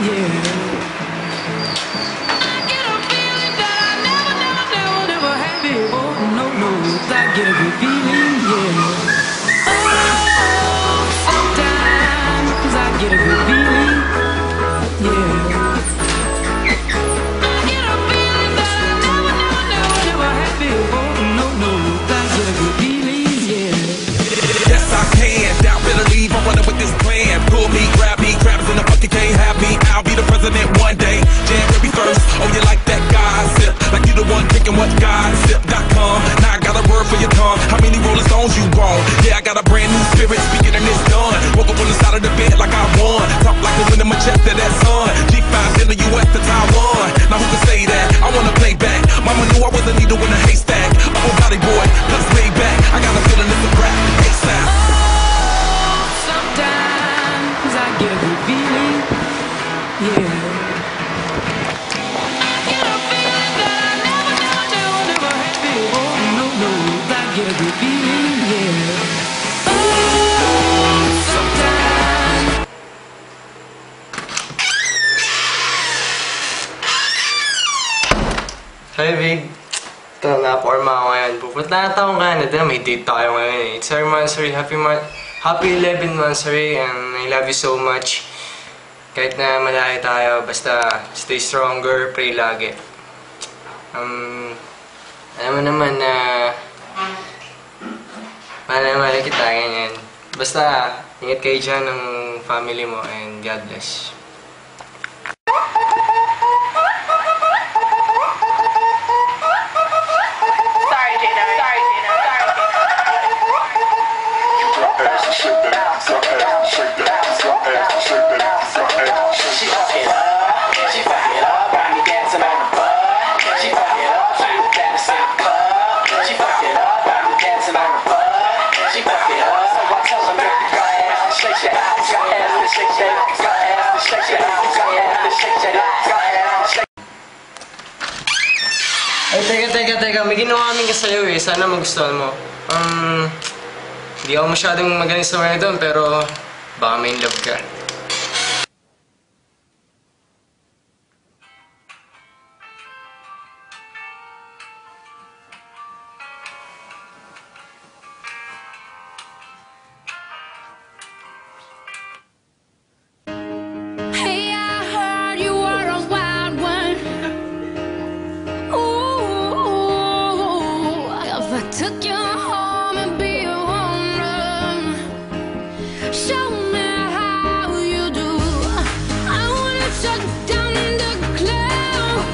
yeah. I get a feeling that I never had before. No, no, I get a good feeling, yeah. Oh, sometimes I get a good feeling, yeah. I get a feeling that I never had before. No, no, I get a good feeling, yeah. Yes, I can. Doubt, better leave. I'm running with this plan. Pull me, grab me, crabs in the bucket can't have me. I'll be the president one day. January 1st. Oh, you like that gossip? Like you the one drinking what gossip.com. Now I got a word for your tongue. How many Rolling Stones you want? Yeah, I got a brand new spirit speaking and it's done. Woke up on the side of the bed like I won. Talk like the wind in my chest to that sun. G5 in the US to Taiwan. Now who can say that? I wanna play back. Mama knew I was a needle in a haystack. I'm a body boy, plus way back. I got a feeling it's a rap. ASAP. Oh, sometimes I get a good feeling, yeah. I get a feeling that I never had before. No, no, I get a good feeling, yeah. Oh, sometimes. Hi, babe. Ito, naporma ako ngayon. Pupunta na tayo Canada. May date tayo ngayon eh. It's our monthsary. Happy 11th monthsary and I love you so much. Kahit na malayo tayo, basta stay stronger, pray lagi. Alam mo naman na mahal na mahal kita, ganyan. Basta, ingat kayo dyan ng family mo and God bless. Ay, teka. May ginawa kami kasayo eh. Sana magustuhan mo. Hindi ako masyadong magaling sa mga doon, pero baka may in love ka. Hey, I heard you were a wild one. Ooh, if I took you home and be your home, show me how you do. I wanna shut down the club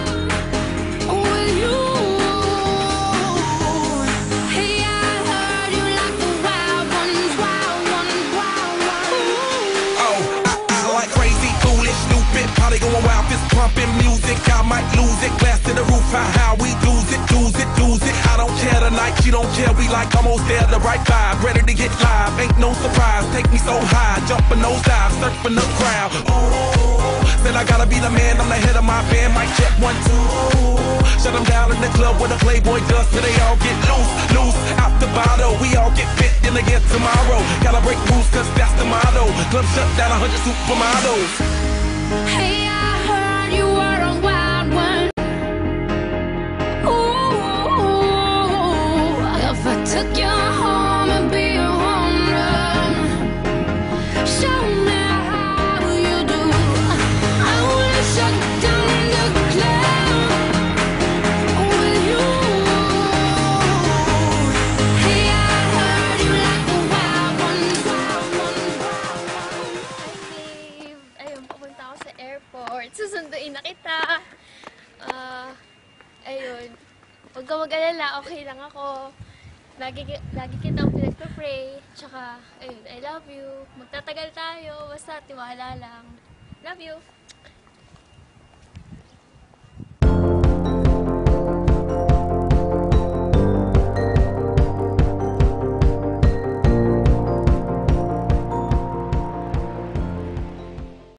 with you. Hey, I heard you like the wild ones, wild ones, wild ones. Oh, I like crazy, foolish, stupid. Probably going wild, fist pumping music. I might lose it. Glass to the roof, how we lose it. I don't care tonight, she don't care. We like almost there, the right vibe. Ready to get live, ain't no surprise. Take me so high, jumping those dives, surfing the crowd. Oh, said I gotta be the man, I'm the head of my band. Mic check 1, 2. Shut them down in the club where the Playboy does, till they all get loose out the bottle. We all get fit in again tomorrow. Gotta break rules, cause that's the motto. Club shut down 100 supermodels. Hey, I heard you were a wild one. Ooh, if I took you home and be your home run, show me how you do. I wanna shut down the club with you. Hey, I heard you like the wild ones, wild ones, wild ones. Babe, ayun, papunta ako sa airport. Susunduin na kita. Ayun. Huwag ka mag-alala, okay lang ako. Lagi kitang pinagpa-pray. Tsaka, ayun, I love you. Magtatagal tayo, basta tiwala lang. Love you.